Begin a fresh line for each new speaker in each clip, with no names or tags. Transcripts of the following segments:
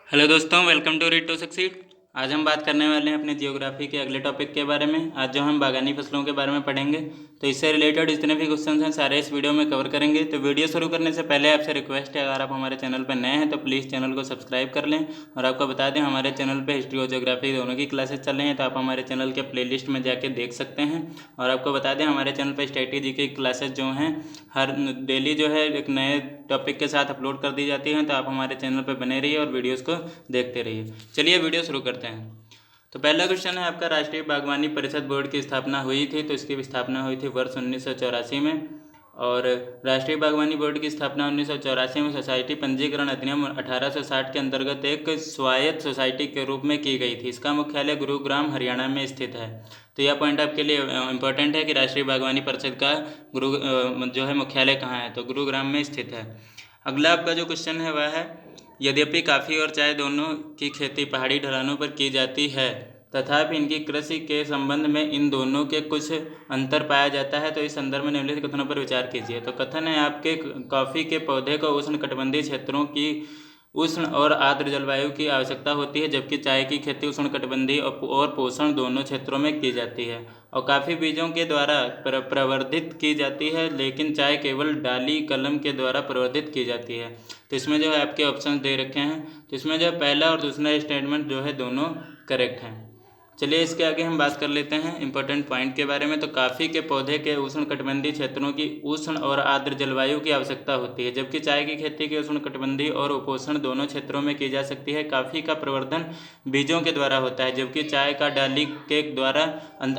Hello दोस्तों, welcome to read to succeed. आज हम बात करने वाले हैं अपने जियोग्राफी के अगले टॉपिक के बारे में। आज जो हम बागानी फसलों के बारे में पढ़ेंगे, तो इससे रिलेटेड जितने भी क्वेश्चंस हैं सारे इस वीडियो में कवर करेंगे। तो वीडियो शुरू करने से पहले आपसे रिक्वेस्ट है, अगर आप हमारे चैनल पर नए हैं तो प्लीज़ चैनल को सब्सक्राइब कर लें। और आपको बता दें, हमारे चैनल पर हिस्ट्री और जियोग्राफी दोनों की क्लासेस चल रही हैं, तो आप हमारे चैनल के प्लेलिस्ट में जाके देख सकते हैं। और आपको बता दें, हमारे चैनल पर स्ट्रेटेजी की क्लासेस जो हैं हर डेली जो है एक नए टॉपिक के साथ अपलोड कर दी जाती हैं, तो आप हमारे चैनल पर बने रहिए और वीडियोज़ को देखते रहिए। चलिए वीडियो शुरू करते हैं। तो पहला क्वेश्चन है आपका, राष्ट्रीय बागवानी परिषद बोर्ड की स्थापना हुई थी। तो इसकी स्थापना हुई थी वर्ष 1984 में। और राष्ट्रीय बागवानी बोर्ड की स्थापना 1984 में सोसाइटी पंजीकरण अधिनियम 1860 के अंतर्गत एक स्वायत्त सोसाइटी के रूप में की गई थी। इसका मुख्यालय गुरुग्राम हरियाणा में स्थित है। तो यह पॉइंट आपके लिए इम्पोर्टेंट है कि राष्ट्रीय बागवानी परिषद का जो है मुख्यालय कहाँ है, तो गुरुग्राम में स्थित है। अगला आपका जो क्वेश्चन है वह है, यद्यपि कॉफ़ी और चाय दोनों की खेती पहाड़ी ढलानों पर की जाती है, तथापि इनकी कृषि के संबंध में इन दोनों के कुछ अंतर पाया जाता है। तो इस संदर्भ में निम्नलिखित कथनों पर विचार कीजिए। तो कथन है आपके, कॉफ़ी के पौधे को उष्णकटिबंधीय क्षेत्रों की उष्ण और आर्द्र जलवायु की आवश्यकता होती है, जबकि चाय की खेती उष्णकटिबंधीय और पोषण दोनों क्षेत्रों में की जाती है। और काफ़ी बीजों के द्वारा प्रवर्धित की जाती है, लेकिन चाय केवल डाली कलम के द्वारा प्रवर्धित की जाती है। तो इसमें जो है आपके ऑप्शन दे रखे हैं, तो इसमें जो है पहला और दूसरा स्टेटमेंट जो है दोनों करेक्ट हैं। चलिए इसके आगे हम बात कर लेते हैं इंपॉर्टेंट पॉइंट के बारे में। तो कॉफ़ी के पौधे के उष्णकटिबंधीय क्षेत्रों की उष्ण और आर्द्र जलवायु की आवश्यकता होती है, जबकि चाय की खेती के उष्णकटिबंधीय और उपोष्ण दोनों क्षेत्रों में की जा सकती है। कॉफ़ी का प्रवर्धन बीजों के द्वारा होता है, जबकि चाय का डाली के द्वारा।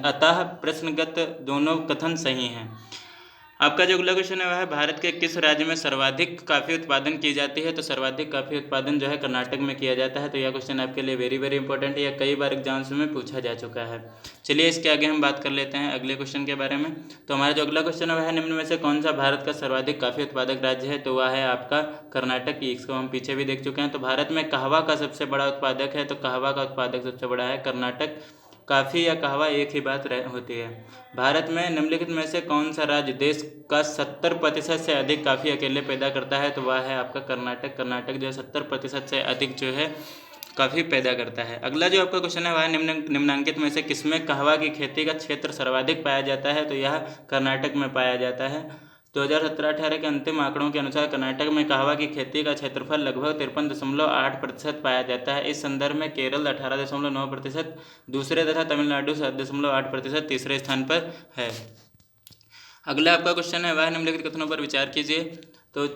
अतः प्रश्नगत दोनों कथन सही हैं। आपका जो अगला क्वेश्चन है वह है, भारत के किस राज्य में सर्वाधिक कॉफ़ी उत्पादन की जाती है। तो सर्वाधिक कॉफ़ी उत्पादन जो है कर्नाटक में किया जाता है। तो यह क्वेश्चन आपके लिए वेरी वेरी इंपॉर्टेंट है, यह कई बार एग्जाम्स में पूछा जा चुका है। चलिए इसके आगे हम बात कर लेते हैं अगले क्वेश्चन के बारे में। तो हमारा जो अगला क्वेश्चन है वह है, निम्न में से कौन सा भारत का सर्वाधिक कॉफ़ी उत्पादक राज्य है। तो वह है आपका कर्नाटक। इसको हम पीछे भी देख चुके हैं। तो भारत में कहवा का सबसे बड़ा उत्पादक है, तो कहवा का उत्पादक सबसे बड़ा है कर्नाटक। कॉफ़ी या कहवा एक ही बात होती है। भारत में निम्नलिखित में से कौन सा राज्य देश का 70% से अधिक कॉफ़ी अकेले पैदा करता है। तो वह है आपका कर्नाटक। कर्नाटक जो है 70% से अधिक जो है कॉफ़ी पैदा करता है। अगला जो आपका क्वेश्चन है वह निम्नांकित में से किसमें कहवा की खेती का क्षेत्र सर्वाधिक पाया जाता है। तो यह कर्नाटक में पाया जाता है। 2017-18 के अंतिम आंकड़ों के अनुसार कर्नाटक में कहवा की खेती का क्षेत्रफल लगभग 53.8% पाया जाता है। इस संदर्भ में केरल 18.9%, दूसरे तथा तमिलनाडु 7.8% तीसरे स्थान पर है। अगला आपका क्वेश्चन है वह निम्नलिखित कथनों पर विचार कीजिए। तो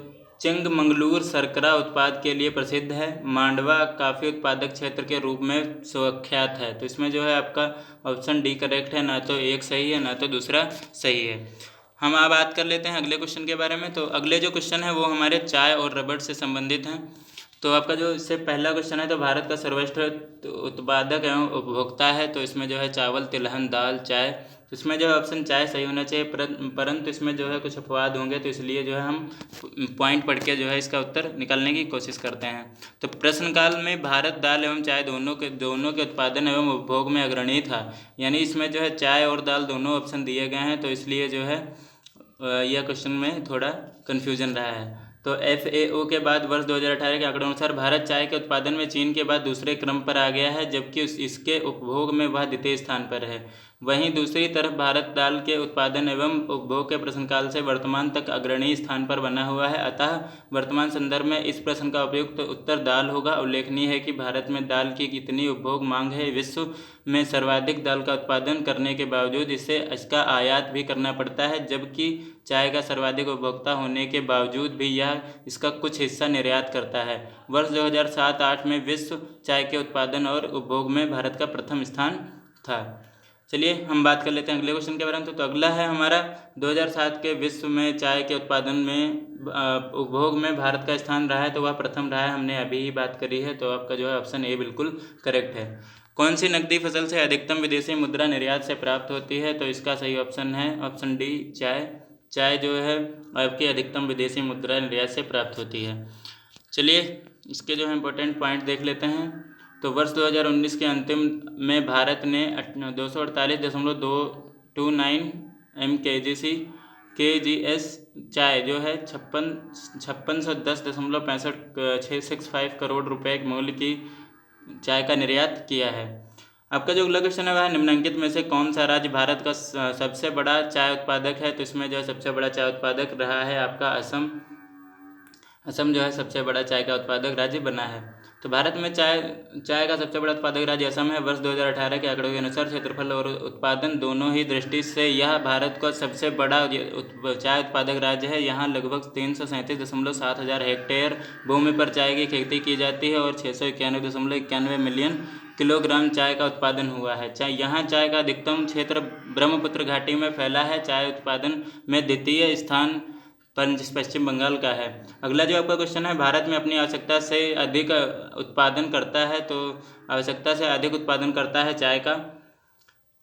चिंगमंगलूर शर्करा उत्पाद के लिए प्रसिद्ध है। मांडवा कॉफ़ी उत्पादक क्षेत्र के रूप में सुख्यात है। तो इसमें जो है आपका ऑप्शन डी करेक्ट है, ना तो एक सही है ना तो दूसरा सही है। हम अब बात कर लेते हैं अगले क्वेश्चन के बारे में। तो अगले जो क्वेश्चन है वो हमारे चाय और रबड़ से संबंधित हैं। तो आपका जो इससे पहला क्वेश्चन है, तो भारत का सर्वश्रेष्ठ उत्पादक एवं उपभोक्ता है। तो इसमें जो है चावल, तिलहन, दाल, चाय। तो इसमें जो है ऑप्शन चाय सही होना चाहिए, परंतु इसमें जो है कुछ अपवाद होंगे, तो इसलिए जो है हम पॉइंट पढ़ के जो है इसका उत्तर निकालने की कोशिश करते हैं। तो प्रश्न काल में भारत दाल एवं चाय दोनों के उत्पादन एवं उपभोग में अग्रणी था। यानी इसमें जो है चाय और दाल दोनों ऑप्शन दिए गए हैं, तो इसलिए जो है यह क्वेश्चन में थोड़ा कन्फ्यूजन रहा है। तो FAO के बाद वर्ष 2018 के आंकड़ों अनुसार भारत चाय के उत्पादन में चीन के बाद दूसरे क्रम पर आ गया है, जबकि इसके उपभोग में वह द्वितीय स्थान पर है। वहीं दूसरी तरफ भारत दाल के उत्पादन एवं उपभोग के प्रश्नकाल से वर्तमान तक अग्रणी स्थान पर बना हुआ है। अतः वर्तमान संदर्भ में इस प्रश्न का उपयुक्त उत्तर दाल होगा। उल्लेखनीय है कि भारत में दाल की कितनी उपभोग मांग है। विश्व में सर्वाधिक दाल का उत्पादन करने के बावजूद इसे इसका आयात भी करना पड़ता है, जबकि चाय का सर्वाधिक उपभोक्ता होने के बावजूद भी यह इसका कुछ हिस्सा निर्यात करता है। वर्ष 2007-8 में विश्व चाय के उत्पादन और उपभोग में भारत का प्रथम स्थान था। चलिए हम बात कर लेते हैं अगले क्वेश्चन के बारे में। तो अगला है हमारा 2007 के विश्व में चाय के उत्पादन में उपभोग में भारत का स्थान रहा है। तो वह प्रथम रहा है, हमने अभी ही बात करी है। तो आपका जो है ऑप्शन ए बिल्कुल करेक्ट है। कौन सी नकदी फसल से अधिकतम विदेशी मुद्रा निर्यात से प्राप्त होती है। तो इसका सही ऑप्शन है ऑप्शन डी चाय। चाय जो है आपकी अधिकतम विदेशी मुद्रा निर्यात से प्राप्त होती है। चलिए इसके जो है इम्पोर्टेंट पॉइंट देख लेते हैं। तो वर्ष 2019 के अंतिम में भारत ने 248.229 MKGC kgs चाय जो है 5610.65 करोड़ रुपए के मूल्य की चाय का निर्यात किया है। आपका जो अगला क्वेश्चन है वह निम्नलिखित में से कौन सा राज्य भारत का सबसे बड़ा चाय उत्पादक है। तो इसमें जो है सबसे बड़ा चाय उत्पादक रहा है आपका असम। असम जो है सबसे बड़ा चाय का उत्पादक राज्य बना है। तो भारत में चाय का सबसे बड़ा उत्पादक राज्य असम है। वर्ष 2018 के आंकड़ों के अनुसार क्षेत्रफल और उत्पादन दोनों ही दृष्टि से यह भारत का सबसे बड़ा चाय उत्पादक राज्य है। यहाँ लगभग 337.7 हज़ार हेक्टेयर भूमि पर चाय की खेती की जाती है और 691.91 मिलियन किलोग्राम चाय का उत्पादन हुआ है। यहाँ चाय का अधिकतम क्षेत्र ब्रह्मपुत्र घाटी में फैला है। चाय उत्पादन में द्वितीय स्थान पश्चिम बंगाल का है। अगला जो आपका क्वेश्चन है, भारत में अपनी आवश्यकता से अधिक उत्पादन करता है। तो आवश्यकता से अधिक उत्पादन करता है चाय का।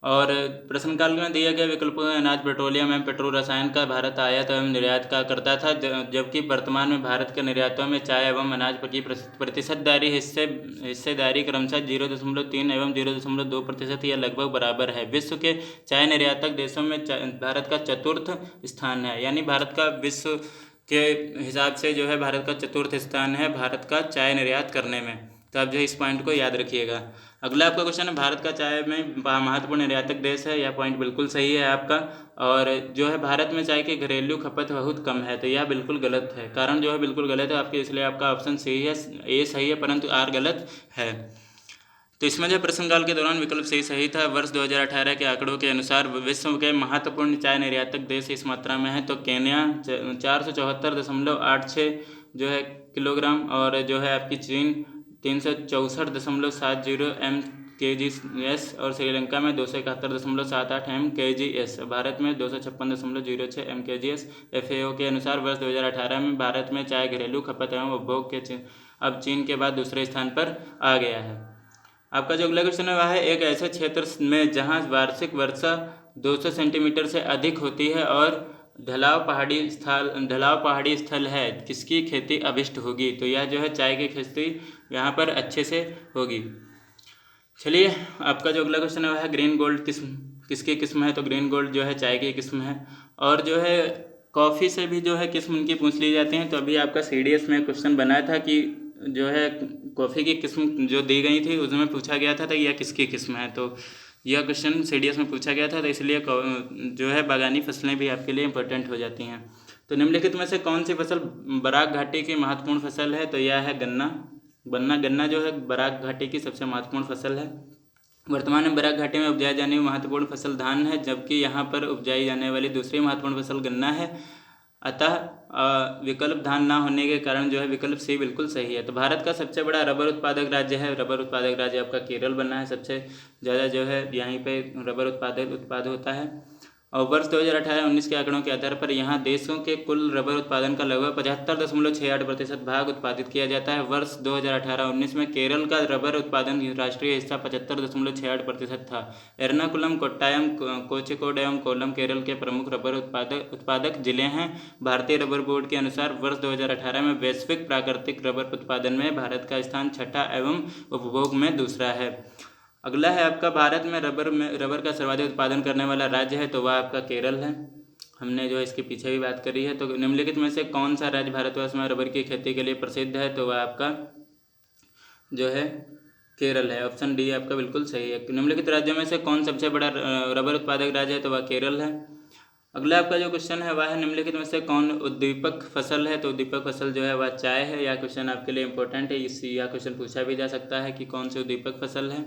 और प्रश्नकाल में दिए गए विकल्पों में अनाज, पेट्रोलियम एवं पेट्रो रसायन का भारत आयात एवं निर्यात का करता था, जबकि वर्तमान में भारत के निर्यातों में चाय एवं अनाज की प्रतिशतदारी हिस्सेदारी क्रमशः 0.3 एवं 0.2% या लगभग बराबर है। विश्व के चाय निर्यातक देशों में भारत का चतुर्थ स्थान है। यानी भारत का विश्व के हिसाब से जो है भारत का चतुर्थ स्थान है भारत का चाय निर्यात करने में। तो आप जो इस पॉइंट को याद रखिएगा। अगला आपका क्वेश्चन है, भारत का चाय में महत्वपूर्ण निर्यातक देश है। यह पॉइंट बिल्कुल सही है आपका। और जो है भारत में चाय की घरेलू खपत बहुत कम है। तो यह बिल्कुल गलत है। कारण जो है बिल्कुल गलत है आपके, इसलिए आपका ऑप्शन सही है, ए सही है परंतु आर गलत है। तो इसमें जो प्रश्नकाल के दौरान विकल्प सही था। वर्ष 2018 के आंकड़ों के अनुसार विश्व के महत्वपूर्ण चाय निर्यातक देश इस मात्रा में है। तो केन्या 474.86 जो है किलोग्राम, और जो है आपकी चीन 364.70 mkgs, और श्रीलंका में 271.78 mkgs। भारत में 256.06 mkgs। FAO के अनुसार वर्ष 2018 में भारत में चाय घरेलू खपत एवं उपभोग के अब चीन के बाद दूसरे स्थान पर आ गया है। आपका जो अगला क्वेश्चन है वह है, एक ऐसे क्षेत्र में जहां वार्षिक वर्षा 200 सेंटीमीटर से अधिक होती है और ढलाव पहाड़ी स्थल है, किसकी खेती अभिष्ट होगी। तो यह जो है चाय की खेती यहाँ पर अच्छे से होगी। चलिए आपका जो अगला क्वेश्चन है वह है, ग्रीन गोल्ड किसकी किस्म है। तो ग्रीन गोल्ड जो है चाय की किस्म है। और जो है कॉफ़ी से भी जो है किस्म उनकी पूछ ली जाती हैं। तो अभी आपका CDS में क्वेश्चन बना था कि जो है कॉफ़ी की किस्म जो दी गई थी उसमें पूछा गया था तो यह किसकी किस्म है। तो यह क्वेश्चन CDS में पूछा गया था, तो इसलिए जो है बागानी फसलें भी आपके लिए इम्पोर्टेंट हो जाती हैं। तो निम्नलिखित में से कौन सी फसल बराक घाटी की महत्वपूर्ण फसल है। तो यह है गन्ना जो है बराक घाटी की सबसे महत्वपूर्ण फसल है। वर्तमान में बराक घाटी में उपजाई जाने वाली महत्वपूर्ण फसल धान है, जबकि यहाँ पर उपजाई जाने वाली दूसरी महत्वपूर्ण फसल गन्ना है। अतः विकल्प धान ना होने के कारण जो है विकल्प सी बिल्कुल सही है। तो भारत का सबसे बड़ा रबर उत्पादक राज्य है। रबर उत्पादक राज्य आपका केरल बना है। सबसे ज़्यादा जो है यहीं पे रबर उत्पाद होता है। और वर्ष 2018-19 के आंकड़ों के आधार पर यहाँ देशों के कुल रबर उत्पादन का लगभग 75.68% भाग उत्पादित किया जाता है। वर्ष 2018-19 में केरल का रबर उत्पादन राष्ट्रीय हिस्सा 75.68% था। एर्नाकुलम, कोट्टायम, कोझिकोड एवं कोल्लम केरल के प्रमुख रबर उत्पादक जिले हैं। भारतीय रबर बोर्ड के अनुसार वर्ष 2018 में वैश्विक प्राकृतिक रबर उत्पादन में भारत का स्थान छठा एवं उपभोग में दूसरा है। अगला है आपका, भारत में रबर का सर्वाधिक उत्पादन करने वाला राज्य है। तो वह आपका केरल है। हमने जो इसके पीछे भी बात करी है। तो निम्नलिखित में से कौन सा राज्य भारतवर्ष में रबर की खेती के लिए प्रसिद्ध है। तो वह आपका जो है केरल है। ऑप्शन डी आपका बिल्कुल सही है। निम्नलिखित राज्यों में से कौन सबसे बड़ा रबर उत्पादक राज्य है। तो वह केरल है। अगला आपका जो क्वेश्चन है वह है, निम्नलिखित में से कौन उद्दीपक फसल है। तो उद्दीपक फसल जो है वह चाय है। यह क्वेश्चन आपके लिए इंपॉर्टेंट है। यह क्वेश्चन पूछा भी जा सकता है कि कौन सी उद्दीपक फसल है।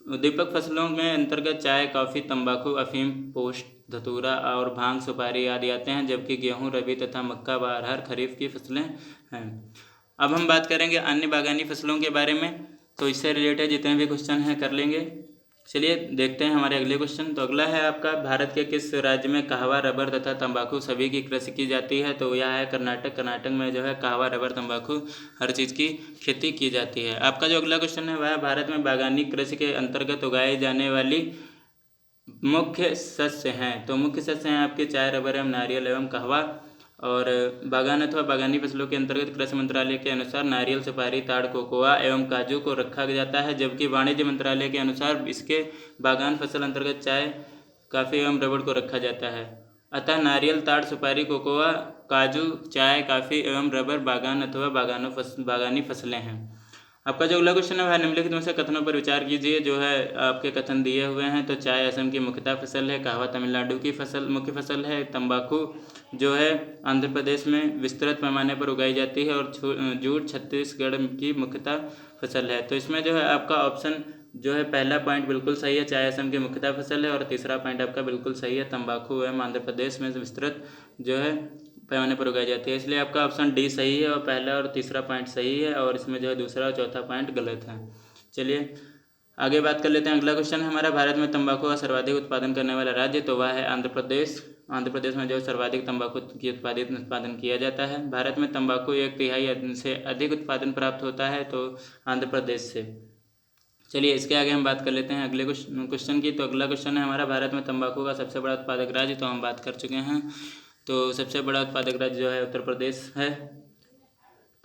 उद्दीपक फसलों में अंतर्गत चाय, कॉफ़ी, तंबाकू, अफीम, पोस्ट, धतूरा और भांग, सुपारी आदि आते हैं, जबकि गेहूं, रबी तथा मक्का व अरहर खरीफ की फसलें हैं। अब हम बात करेंगे अन्य बागानी फसलों के बारे में। तो इससे रिलेटेड जितने भी क्वेश्चन हैं कर लेंगे। चलिए देखते हैं हमारे अगले क्वेश्चन। तो अगला है आपका, भारत के किस राज्य में कहवा, रबर तथा तंबाकू सभी की कृषि की जाती है। तो यह है कर्नाटक। कर्नाटक में जो है कहवा, रबर, तंबाकू हर चीज़ की खेती की जाती है। आपका जो अगला क्वेश्चन है वह भारत में बागानी कृषि के अंतर्गत उगाई जाने वाली मुख्य शस्य हैं। तो मुख्य शस्य हैं आपके चाय, रबर एवं नारियल एवं कहवा। और बागान अथवा बागानी फसलों के अंतर्गत कृषि मंत्रालय के अनुसार नारियल, सुपारी, ताड़, कोकोआ एवं काजू को रखा जाता है, जबकि वाणिज्य मंत्रालय के अनुसार इसके बागान फसल अंतर्गत चाय, कॉफ़ी एवं रबड़ को रखा जाता है। अतः नारियल, ताड़, सुपारी, कोकोआ, काजू, चाय, कॉफ़ी एवं रबर बागान अथवा बागानी फसलें हैं। आपका जो अगला क्वेश्चन है वह निम्नलिखित में से कथनों पर विचार कीजिए। जो है आपके कथन दिए हुए हैं। तो चाय असम की मुख्यतः फसल है, कहवा तमिलनाडु की मुख्य फसल है, तंबाकू जो है आंध्र प्रदेश में विस्तृत पैमाने पर उगाई जाती है और जूट छत्तीसगढ़ की मुख्यतः फसल है। तो इसमें जो है आपका ऑप्शन जो है पहला पॉइंट बिल्कुल सही है, चाय असम की मुख्यतः फसल है, और तीसरा पॉइंट आपका बिल्कुल सही है, तंबाकू एवं आंध्र प्रदेश में विस्तृत जो है पैमाने पर उगाई जाती है। इसलिए आपका ऑप्शन डी सही है और पहला और तीसरा पॉइंट सही है, और इसमें जो है दूसरा और चौथा पॉइंट गलत है। चलिए आगे बात कर लेते हैं। अगला क्वेश्चन है हमारा, भारत में तंबाकू का सर्वाधिक उत्पादन करने वाला राज्य, तो वह है आंध्र प्रदेश। आंध्र प्रदेश में जो सर्वाधिक तंबाकू की उत्पादन किया जाता है। भारत में तंबाकू 1/3 से अधिक उत्पादन प्राप्त होता है तो आंध्र प्रदेश से। चलिए इसके आगे हम बात कर लेते हैं अगले क्वेश्चन की। तो अगला क्वेश्चन है हमारा, भारत में तंबाकू का सबसे बड़ा उत्पादक राज्य, तो हम बात कर चुके हैं। तो सबसे बड़ा उत्पादक राज्य जो है उत्तर प्रदेश है।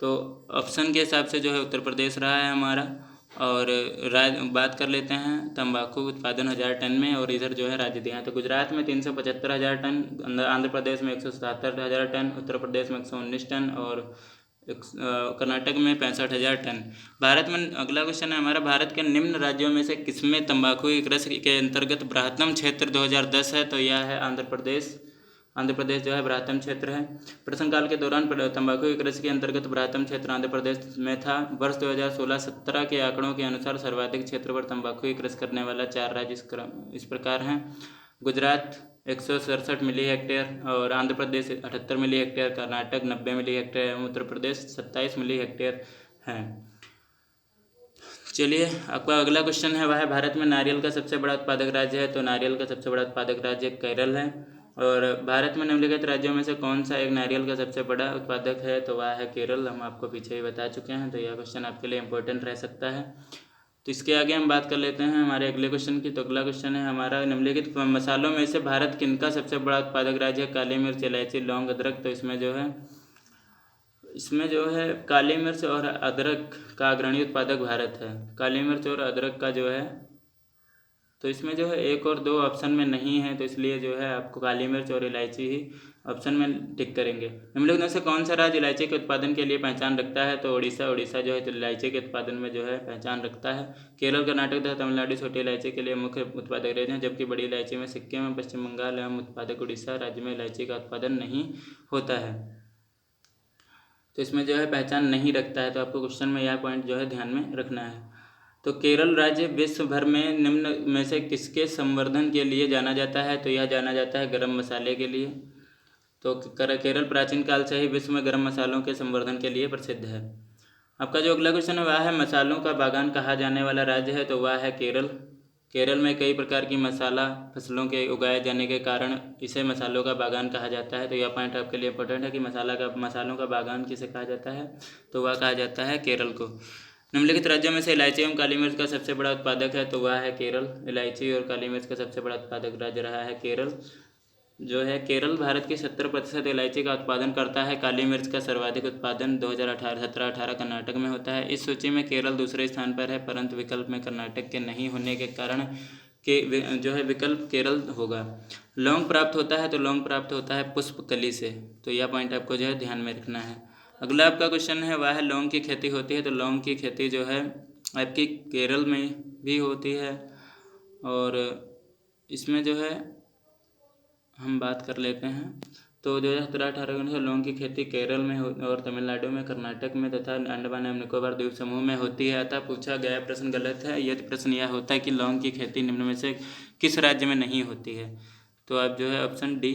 तो ऑप्शन के हिसाब से जो है उत्तर प्रदेश रहा है हमारा। और बात कर लेते हैं तंबाकू उत्पादन 1000 टन में, और इधर जो है राज्य दिया है। तो गुजरात में 375,000 टन, आंध्र प्रदेश में 177,000 टन, उत्तर प्रदेश में 119 टन और कर्नाटक में 65,000 टन। भारत में अगला क्वेश्चन है हमारा, भारत के निम्न राज्यों में से किसमें तंबाकू की कृषि के अंतर्गत बृहत्तम क्षेत्र 2010 है, तो यह है आंध्र प्रदेश। आंध्र प्रदेश जो है बृहत्तम क्षेत्र है। प्रश्नकाल के दौरान तंबाकू की कृषि के अंतर्गत बृहत्तम क्षेत्र आंध्र प्रदेश में था। वर्ष 2016-17 के आंकड़ों के अनुसार सर्वाधिक क्षेत्र पर तंबाकू की कृषि करने वाला 4 राज्य इस प्रकार हैं। गुजरात 167 मिली हेक्टेयर, और आंध्र प्रदेश 78 मिली हेक्टेयर, कर्नाटक 90 मिली हेक्टेयर एवं उत्तर प्रदेश 27 मिली हेक्टेयर हैं। चलिए आपका अगला क्वेश्चन है वह भारत में नारियल का सबसे बड़ा उत्पादक राज्य है, तो नारियल का सबसे बड़ा उत्पादक राज्य केरल है। और भारत में निम्नलिखित राज्यों में से कौन सा एक नारियल का सबसे बड़ा उत्पादक है, तो वह है केरल। हम आपको पीछे ही बता चुके हैं, तो यह क्वेश्चन आपके लिए इंपॉर्टेंट रह सकता है। तो इसके आगे हम बात कर लेते हैं हमारे अगले क्वेश्चन की। तो अगला क्वेश्चन है हमारा, निम्नलिखित मसालों में से भारत किनका सबसे बड़ा उत्पादक राज्य है, काली मिर्च, इलायची, लौंग, अदरक। तो इसमें जो है काली मिर्च और अदरक का अग्रणी उत्पादक भारत है। काली मिर्च और अदरक का जो है, तो इसमें जो है 1 और 2 ऑप्शन में नहीं है, तो इसलिए जो है आपको काली मिर्च और इलायची ही ऑप्शन में टिक करेंगे। निम्नलिखित में से कौन सा राज्य इलायची के उत्पादन के लिए पहचान रखता है, तो उड़ीसा जो है तो इलायची के उत्पादन में जो है पहचान रखता है। केरल, कर्नाटक तथा तमिलनाडु छोटी इलायची के लिए मुख्य उत्पादक राज्य हैं, जबकि बड़ी इलायची में सिक्किम एवं पश्चिम बंगाल एवं उत्पादक उड़ीसा राज्य में इलायची का उत्पादन नहीं होता है। तो इसमें जो है पहचान नहीं रखता है, तो आपको क्वेश्चन में यह पॉइंट जो है ध्यान में रखना है। तो केरल राज्य विश्व भर में निम्न में से किसके संवर्धन के लिए जाना जाता है, तो यह जाना जाता है गरम मसाले के लिए। तो केरल प्राचीन काल से ही विश्व में गरम मसालों के संवर्धन के लिए प्रसिद्ध है। आपका जो अगला क्वेश्चन है वह है, मसालों का बागान कहा जाने वाला राज्य है, तो वह है केरल। केरल में कई प्रकार की मसाला फसलों के उगाए जाने के कारण इसे मसालों का बागान कहा जाता है। तो यह पॉइंट आपके लिए इंपॉर्टेंट है कि मसालों का बागान किसे कहा जाता है, तो वह कहा जाता है केरल को। निम्नलिखित राज्यों में से इलायची एवं काली मिर्च का सबसे बड़ा उत्पादक है, तो वह है केरल। इलायची और काली मिर्च का सबसे बड़ा उत्पादक राज्य रहा है केरल। जो है केरल भारत की 70% इलायची का उत्पादन करता है। काली मिर्च का सर्वाधिक उत्पादन 2017-18 कर्नाटक में होता है। इस सूची में केरल दूसरे स्थान पर है, परंतु विकल्प में कर्नाटक के नहीं होने के कारण के जो है विकल्प केरल होगा। लौंग प्राप्त होता है, तो लौंग प्राप्त होता है पुष्पकली से, तो यह पॉइंट आपको जो है ध्यान में रखना है। अगला आपका क्वेश्चन है वह है, लौंग की खेती होती है, तो लौंग की खेती जो है आपकी केरल में भी होती है। और इसमें जो है हम बात कर लेते हैं। तो 2017-18 में लौंग की खेती केरल में और तमिलनाडु में, कर्नाटक में तथा अंडमान एवं निकोबार द्वीप समूह में होती है। अतः पूछा गया प्रश्न गलत है। यदि प्रश्न यह होता है कि लौंग की खेती निम्न में से किस राज्य में नहीं होती है, तो आप जो है ऑप्शन डी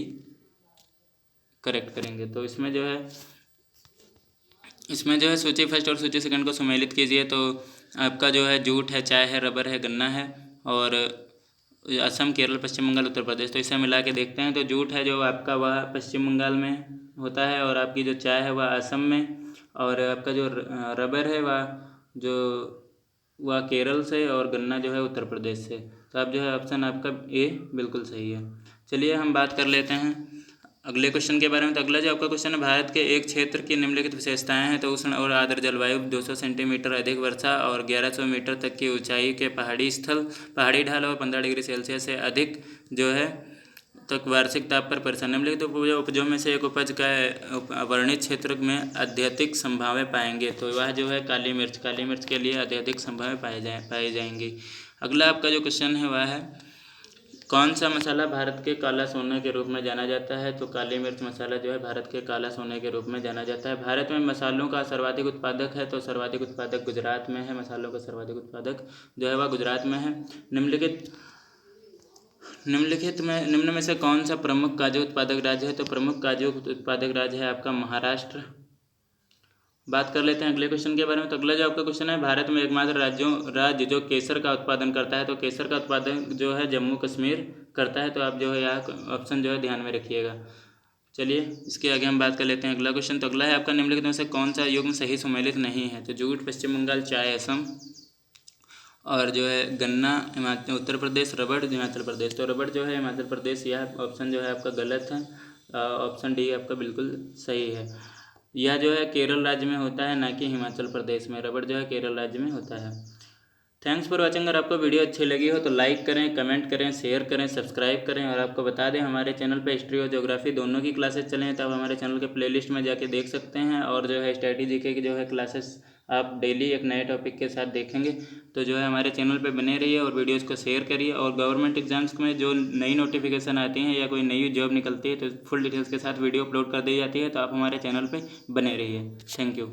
करेक्ट करेंगे। तो इसमें जो है सूची फर्स्ट और सूची सेकंड को सम्मिलित कीजिए। तो आपका जो है जूट है, चाय है, रबर है, गन्ना है, और असम, केरल, पश्चिम बंगाल, उत्तर प्रदेश। तो इसे मिला के देखते हैं। तो जूट है जो आपका वह पश्चिम बंगाल में होता है, और आपकी जो चाय है वह असम में, और आपका जो रबर है वह केरल से, और गन्ना जो है उत्तर प्रदेश से। तो आप जो है ऑप्शन आपका ए बिल्कुल सही है। चलिए हम बात कर लेते हैं अगले क्वेश्चन के बारे में। तो अगला जो आपका क्वेश्चन है, भारत के एक क्षेत्र की निम्नलिखित विशेषताएं हैं, तो उष्ण और आर्द्र जलवायु, 200 सेंटीमीटर अधिक वर्षा और 1100 मीटर तक की ऊंचाई के पहाड़ी ढाल और 15 डिग्री सेल्सियस से अधिक जो है तक वार्षिक ताप पर परिसर निम्नलिखित उपजों में से एक उपज का वर्णित क्षेत्र में अत्यधिक संभावनाएं पाएंगे। तो वह जो है काली मिर्च के लिए अत्यधिक संभावनाएं पाई जाएंगी। अगला आपका जो क्वेश्चन है वह है कौन सा मसाला भारत के काला सोने के रूप में जाना जाता है। तो काली मिर्च मसाला जो है भारत के काला सोने के रूप में जाना जाता है। भारत में मसालों का सर्वाधिक उत्पादक है, तो सर्वाधिक उत्पादक गुजरात में है। मसालों का सर्वाधिक उत्पादक जो है वह गुजरात में है। निम्न में से कौन सा प्रमुख काजू उत्पादक राज्य है। तो प्रमुख काजू उत्पादक राज्य है आपका महाराष्ट्र। बात कर लेते हैं अगले क्वेश्चन के बारे में। तो अगला जो आपका क्वेश्चन है भारत में एकमात्र राज्य जो केसर का उत्पादन करता है। तो केसर का उत्पादन जो है जम्मू कश्मीर करता है। तो आप जो है यहाँ ऑप्शन जो है ध्यान में रखिएगा। चलिए इसके आगे हम बात कर लेते हैं अगला क्वेश्चन। तो अगला है आपका निम्नलिखित में से कौन सा युग्म सही सुमेलित नहीं है। तो जूट पश्चिम बंगाल, चाय असम, और जो है गन्ना उत्तर प्रदेश, रबड़ हिमाचल प्रदेश। तो रबड़ जो है हिमाचल प्रदेश, यह ऑप्शन जो है आपका गलत है। ऑप्शन डी आपका बिल्कुल सही है। यह जो है केरल राज्य में होता है, ना कि हिमाचल प्रदेश में। रबड़ जो है केरल राज्य में होता है। Thanks for watching. अगर आपको वीडियो अच्छी लगी हो तो लाइक करें, कमेंट करें, शेयर करें, सब्सक्राइब करें। और आपको बता दें हमारे चैनल पे हिस्ट्री और ज्योग्राफी दोनों की क्लासेस चले हैं, तो आप हमारे चैनल के प्लेलिस्ट में जाके देख सकते हैं। और जो है स्टडी जीके की जो है क्लासेस आप डेली एक नए टॉपिक के साथ देखेंगे। तो जो है हमारे चैनल पे बने रहिए और वीडियोस को शेयर करिए। और गवर्नमेंट एग्जाम्स में जो नई नोटिफिकेशन आती हैं या कोई नई जॉब निकलती है तो फुल डिटेल्स के साथ वीडियो अपलोड कर दी जाती है। तो आप हमारे चैनल पे बने रहिए। Thank you.